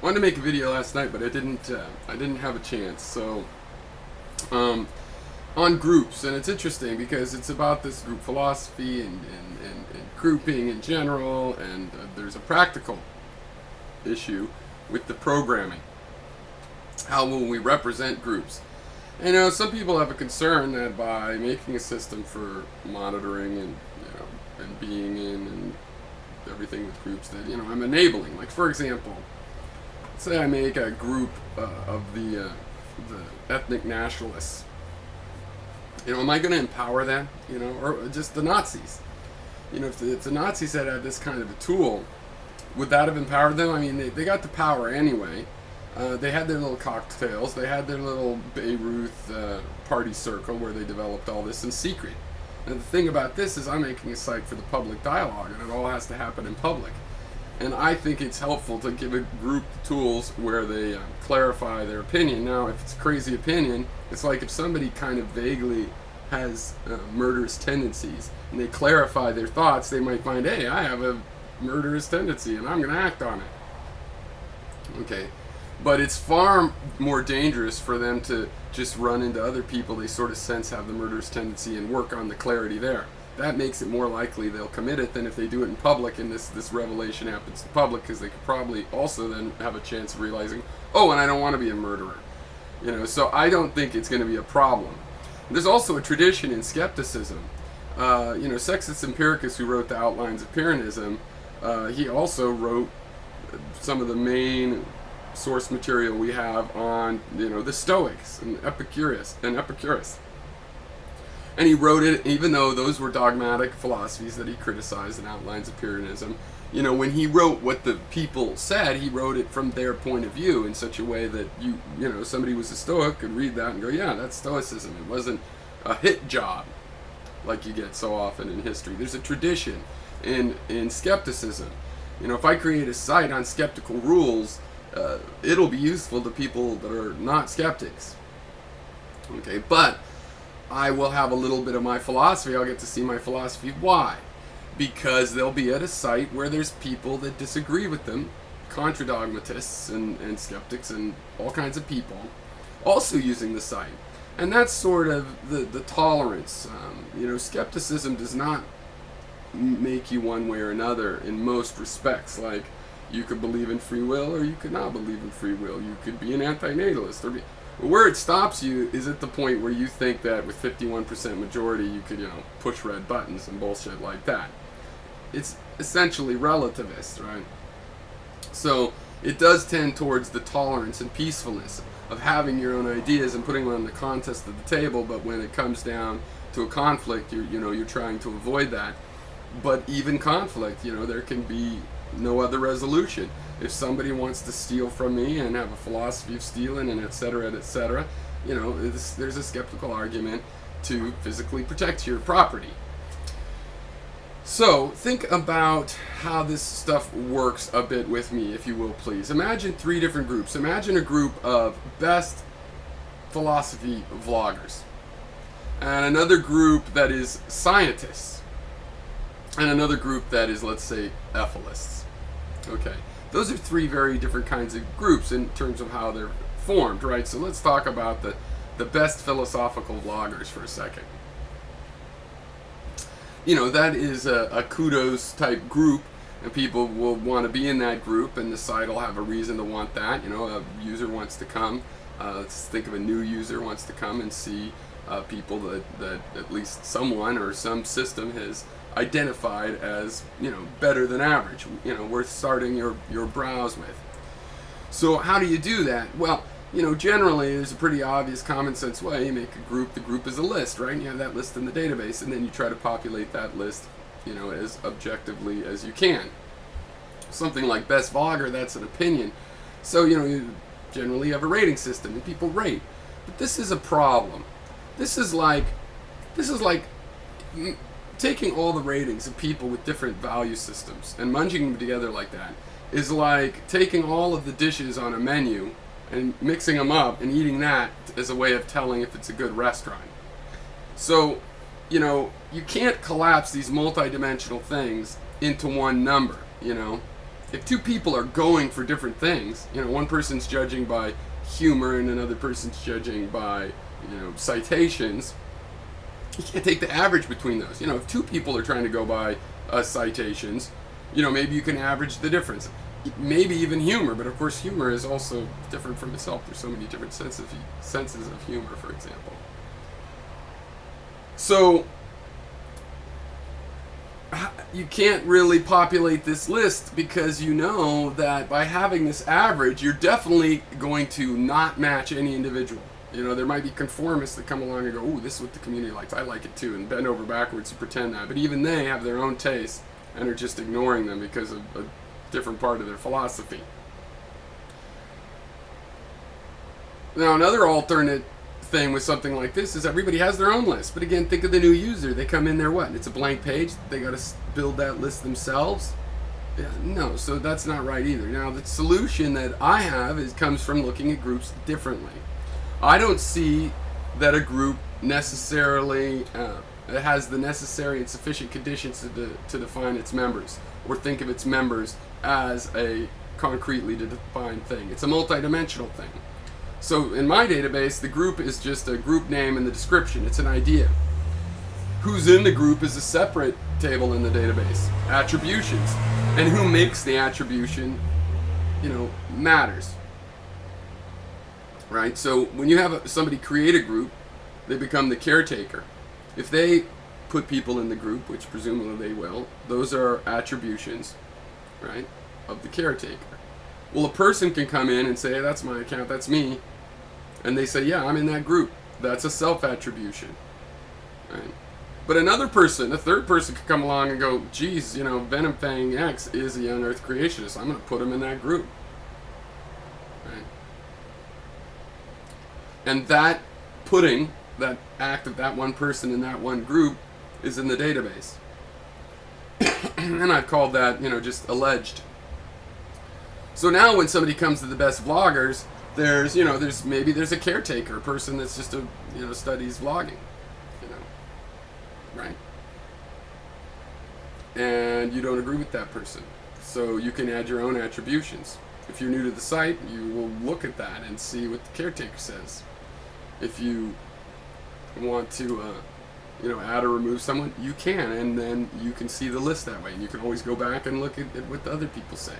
wanted to make a video last night, but I didn't have a chance. So, on groups, and it's interesting because it's about this group philosophy and grouping in general, and there's a practical issue with the programming. How will we represent groups? And some people have a concern that by making a system for monitoring and and being in and everything with groups, that I'm enabling. Like, for example, say I make a group of the ethnic nationalists. Am I going to empower them? Or just the Nazis? If the Nazis had this kind of a tool, would that have empowered them? I mean, they got the power anyway. They had their little cocktails. They had their little Beirut party circle where they developed all this in secret. And the thing about this is I'm making a site for the public dialogue, and it all has to happen in public. And I think it's helpful to give a group tools where they clarify their opinion. Now, if it's a crazy opinion, it's like if somebody kind of vaguely has murderous tendencies, and they clarify their thoughts, they might find, hey, I have a murderous tendency, and I'm going to act on it. Okay. But it's far more dangerous for them to just run into other people they sort of sense have the murderous tendency and work on the clarity there. That makes it more likely they'll commit it than if they do it in public and this revelation happens in public, because they could probably also then have a chance of realizing, oh, and I don't want to be a murderer. So I don't think it's going to be a problem. There's also a tradition in skepticism. Sextus Empiricus, who wrote the Outlines of Pyrrhonism, he also wrote some of the main source material we have on the Stoics and Epicurus. And he wrote it, even though those were dogmatic philosophies that he criticized in Outlines of Pyrrhonism. When he wrote what the people said, he wrote it from their point of view in such a way that somebody who was a Stoic could read that and go, yeah, that's Stoicism. It wasn't a hit job like you get so often in history. There's a tradition in skepticism. If I create a site on skeptical rules, it'll be useful to people that are not skeptics. Okay, but I will have a little bit of my philosophy. I'll get to see my philosophy. Why? Because they'll be at a site where there's people that disagree with them, contra-dogmatists and skeptics and all kinds of people, also using the site. And that's sort of the tolerance. Skepticism does not make you one way or another in most respects. Like, you could believe in free will or you could not believe in free will. You could be an antinatalist. Where it stops you is at the point where you think that with 51% majority you could, push red buttons and bullshit like that. It's essentially relativist, right? So it does tend towards the tolerance and peacefulness of having your own ideas and putting them on the contest of the table, but when it comes down to a conflict, you're trying to avoid that. But even conflict, there can be no other resolution. If somebody wants to steal from me and have a philosophy of stealing and et cetera, there's a skeptical argument to physically protect your property. So think about how this stuff works a bit with me, if you will, please. Imagine 3 different groups. Imagine a group of best philosophy vloggers, and another group that is scientists, and another group that is, let's say, ethicists. Okay, those are 3 very different kinds of groups in terms of how they're formed, right? So let's talk about the best philosophical vloggers for a second. That is a kudos type group, and people will want to be in that group, and the site will have a reason to want that. A user wants to come. Let's think of a new user wants to come and see people that at least someone or some system has identified as better than average, worth starting your browse with. So how do you do that? Well, generally there's a pretty obvious common sense way. You make a group. The group is a list, right? And you have that list in the database, and then you try to populate that list as objectively as you can. Something like best vlogger, that's an opinion. So you generally have a rating system and people rate. But this is a problem. This is like taking all the ratings of people with different value systems and munching them together like that is like taking all of the dishes on a menu and mixing them up and eating that as a way of telling if it's a good restaurant. So, you can't collapse these multidimensional things into one number, if two people are going for different things, one person's judging by humor and another person's judging by, citations, you can't take the average between those. If two people are trying to go by citations, maybe you can average the difference. Maybe even humor, but of course humor is also different from itself. There's so many different senses of humor, for example. So you can't really populate this list because you know that by having this average, you're definitely going to not match any individual. There might be conformists that come along and go, "Ooh, this is what the community likes. I like it too," and bend over backwards to pretend that. But even they have their own tastes and are just ignoring them because of a different part of their philosophy. Now, another alternate thing with something like this is everybody has their own list. But again, think of the new user. They come in there, what? It's a blank page. They got to build that list themselves. Yeah, no, so that's not right either. Now, the solution that I have comes from looking at groups differently. I don't see that a group necessarily has the necessary and sufficient conditions to define its members, or think of its members as a concretely defined thing. It's a multidimensional thing. So in my database, the group is just a group name and the description. It's an idea. Who's in the group is a separate table in the database. Attributions. And who makes the attribution, matters. Right? So when you have somebody create a group, they become the caretaker. If they put people in the group, which presumably they will, those are attributions, right, of the caretaker. Well, a person can come in and say, "Hey, that's my account, that's me," and they say, "Yeah, I'm in that group." That's a self-attribution, right? But another person, a third person, could come along and go, "Geez, Venom Fang X is a young Earth creationist. I'm going to put him in that group," right? And that putting that act of that one person in that one group is in the database. And I've called that, just alleged. So now when somebody comes to the best vloggers, there's a caretaker, a person that's just studies vlogging, right? And you don't agree with that person. So you can add your own attributions. If you're new to the site, you will look at that and see what the caretaker says. If you want to add or remove someone, you can, and then you can see the list that way, and you can always go back and look at what the other people say.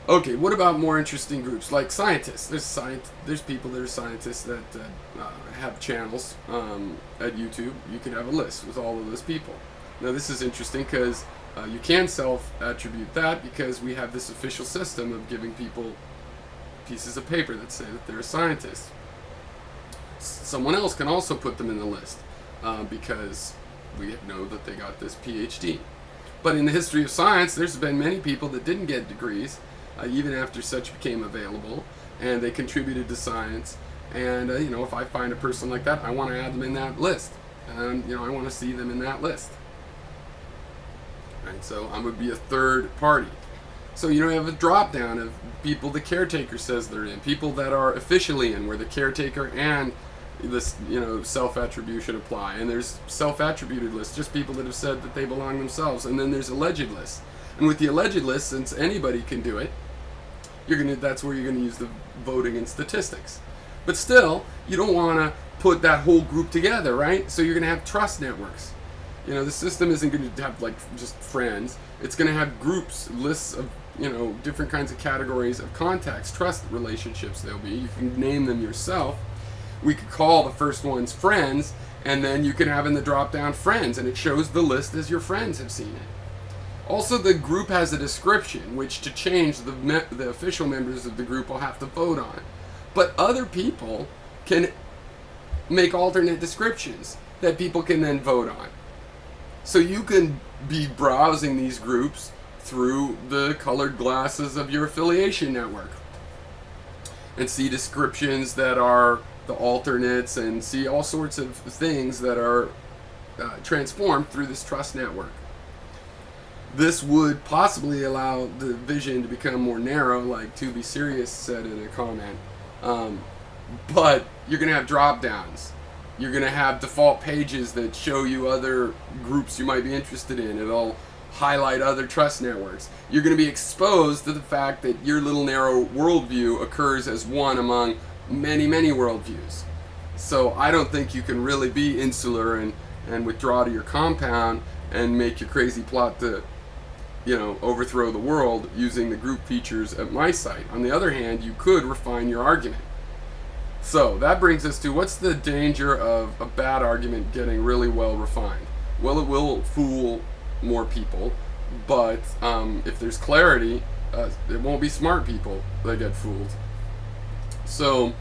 Okay, what about more interesting groups like scientists? There's people that are scientists that have channels at YouTube. You can have a list with all of those people. Now this is interesting because you can self-attribute that because we have this official system of giving people pieces of paper that say that they're a scientist. Someone else can also put them in the list because we know that they got this PhD. But in the history of science, there's been many people that didn't get degrees, even after such became available, and they contributed to science. And if I find a person like that, I want to add them in that list, and I want to see them in that list. Right? So I would be a third party. So you have a drop down of people the caretaker says they're in, people that are officially in, where the caretaker and this self-attribution apply, and there's self-attributed lists, just people that have said that they belong themselves, and then there's alleged lists. And with the alleged list, since anybody can do it, that's where you're gonna use the voting and statistics. But still, you don't want to put that whole group together, right? So you're gonna have trust networks. The system isn't going to have just friends. It's going to have groups, lists of different kinds of categories of contacts, trust relationships. There'll be. You can name them yourself. We could call the first ones friends, and then you can have in the drop down friends, and it shows the list as your friends have seen it. Also, the group has a description, which to change the official members of the group will have to vote on. But other people can make alternate descriptions that people can then vote on. So you can be browsing these groups through the colored glasses of your affiliation network and see descriptions that are the alternates and see all sorts of things that are transformed through this trust network. This would possibly allow the vision to become more narrow, like To Be Serious said in a comment. But you're going to have drop downs. You're going to have default pages that show you other groups you might be interested in. It'll highlight other trust networks. You're going to be exposed to the fact that your little narrow worldview occurs as one among many, many worldviews. So I don't think you can really be insular and withdraw to your compound and make your crazy plot to, overthrow the world using the group features at my site. On the other hand, you could refine your argument. So that brings us to, what's the danger of a bad argument getting really well refined? Well, it will fool more people, but if there's clarity, it won't be smart people that get fooled. So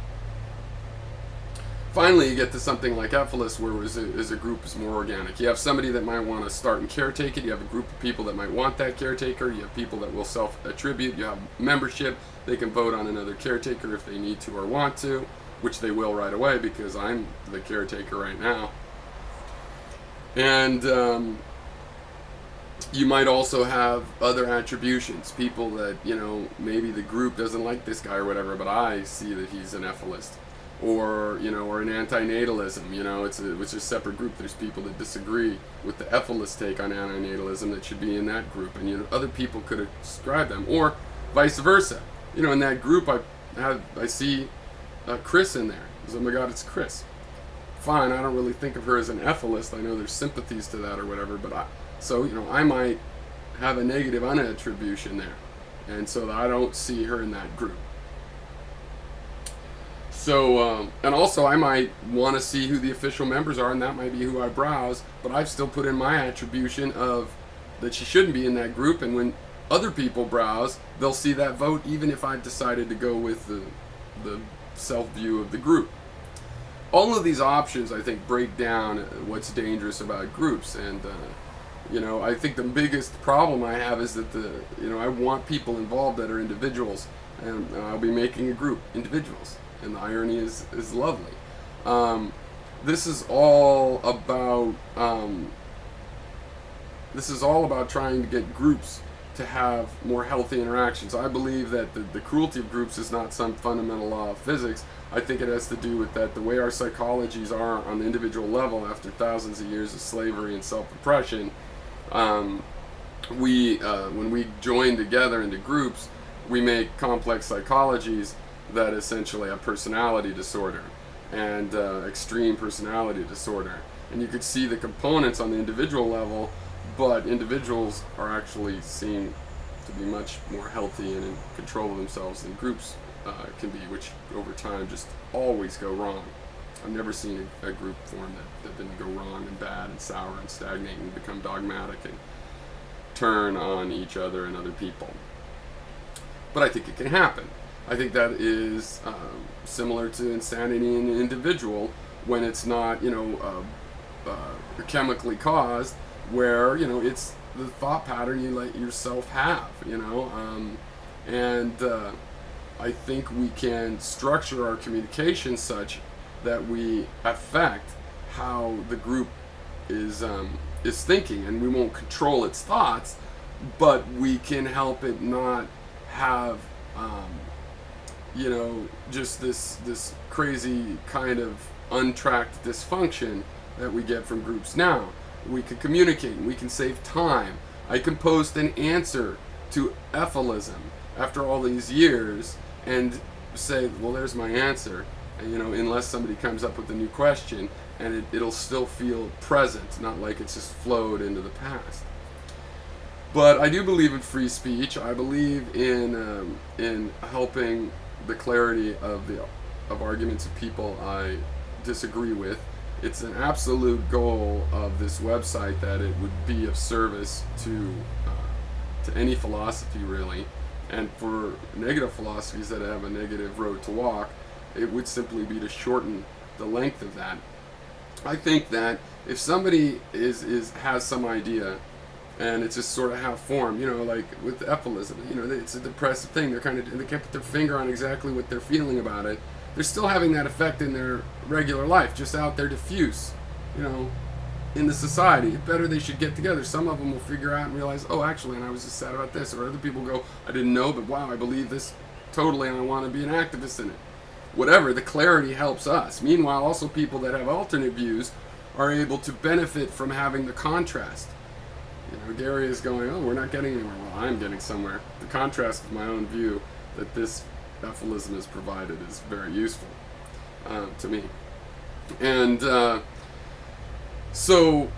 finally, you get to something like Ephesus, where as a group is more organic. You have somebody that might want to start and caretake it. You have a group of people that might want that caretaker. You have people that will self-attribute. You have membership. They can vote on another caretaker if they need to or want to, which they will right away because I'm the caretaker right now. And you might also have other attributions. People that, maybe the group doesn't like this guy or whatever, but I see that he's an ethicist. Or an antinatalism. It's a separate group. There's people that disagree with the ethicist take on antinatalism that should be in that group, and other people could ascribe them, or vice versa. In that group, I see Chris in there. Oh my God, it's Chris. Fine, I don't really think of her as an ethicist. I know there's sympathies to that or whatever, but I might have a negative unattribution there, and so I don't see her in that group. So, and also I might want to see who the official members are, and that might be who I browse, but I've still put in my attribution of that she shouldn't be in that group, and when other people browse, they'll see that vote even if I've decided to go with the self-view of the group. All of these options, I think, break down what's dangerous about groups, and I think the biggest problem I have is that I want people involved that are individuals, and I'll be making a group, individuals. And the irony is lovely. This is all about trying to get groups to have more healthy interactions. I believe that the cruelty of groups is not some fundamental law of physics. I think it has to do with that the way our psychologies are on the individual level after thousands of years of slavery and self-oppression. When we join together into groups, we make complex psychologies that essentially have personality disorder and extreme personality disorder. And you could see the components on the individual level, but individuals are actually seen to be much more healthy and in control of themselves than groups can be, which over time just always go wrong. I've never seen a group form that didn't go wrong and bad and sour and stagnate and become dogmatic and turn on each other and other people. But I think it can happen. I think that is similar to insanity in an individual when it's not, chemically caused, where, it's the thought pattern you let yourself have, and I think we can structure our communication such that we affect how the group is thinking, and we won't control its thoughts, but we can help it not have just this crazy kind of untracked dysfunction that we get from groups now. We can communicate, we can save time. I can post an answer to ephilism after all these years and say, well, there's my answer, and, unless somebody comes up with a new question, and it'll still feel present, not like it's just flowed into the past. But I do believe in free speech. I believe in helping the clarity of arguments of people I disagree with. It's an absolute goal of this website that it would be of service to any philosophy, really. And for negative philosophies that have a negative road to walk, it would simply be to shorten the length of that. I think that if somebody has some idea and it's just sort of half formed, like with ephilism, it's a depressive thing. They can't put their finger on exactly what they're feeling about it. They're still having that effect in their regular life, just out there diffuse, in the society. Better they should get together. Some of them will figure out and realize, oh, actually, and I was just sad about this. Or other people go, I didn't know, but wow, I believe this totally, and I want to be an activist in it. Whatever, the clarity helps us. Meanwhile, also people that have alternate views are able to benefit from having the contrast. Gary is going, oh, we're not getting anywhere. Well, I'm getting somewhere. The contrast with my own view that this ephilism has provided is very useful to me. And so,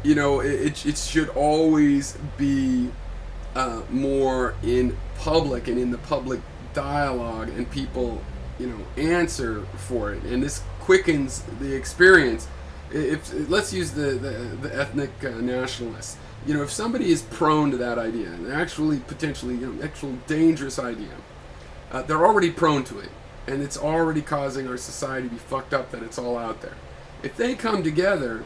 it should always be more in public and in the public dialogue, and people, answer for it. And this quickens the experience. If let's use the ethnic nationalists. If somebody is prone to that idea, and actually potentially, actual dangerous idea, they're already prone to it, and it's already causing our society to be fucked up that it's all out there. If they come together,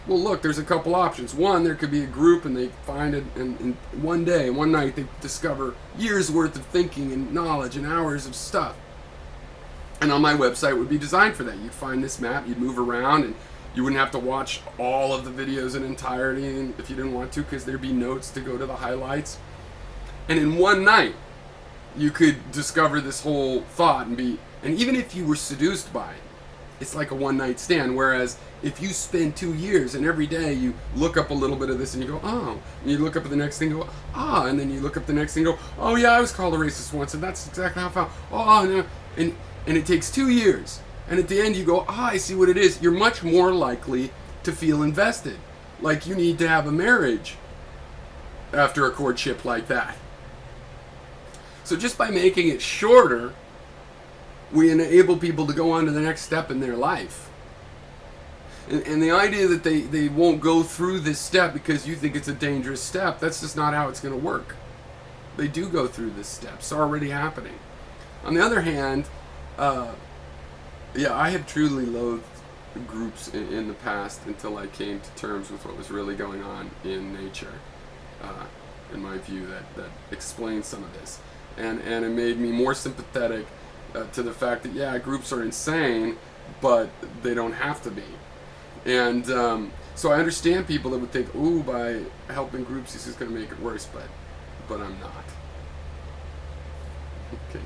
well, look, there's a couple options. One, there could be a group, and they find it, and in one day, one night, they discover years worth of thinking and knowledge and hours of stuff. And on my website would be designed for that. You'd find this map, you'd move around, and you wouldn't have to watch all of the videos in entirety if you didn't want to, because there'd be notes to go to the highlights. And in one night, you could discover this whole thought and even if you were seduced by it, it's like a one-night stand. Whereas if you spend 2 years and every day you look up a little bit of this and you go, oh, and you look up at the next thing and go, ah, and then you look up the next thing and go, oh yeah, I was called a racist once, and that's exactly how I felt. Oh, no. And it takes 2 years. And at the end you go, I see what it is. You're much more likely to feel invested. Like you need to have a marriage after a courtship like that. So just by making it shorter, we enable people to go on to the next step in their life. And the idea that they won't go through this step because you think it's a dangerous step, that's just not how it's going to work. They do go through this step. It's already happening. On the other hand, I had truly loathed groups in the past until I came to terms with what was really going on in nature. In my view, that explains some of this. And it made me more sympathetic to the fact that, groups are insane, but they don't have to be. And so I understand people that would think, ooh, by helping groups, this is going to make it worse, but I'm not. Okay.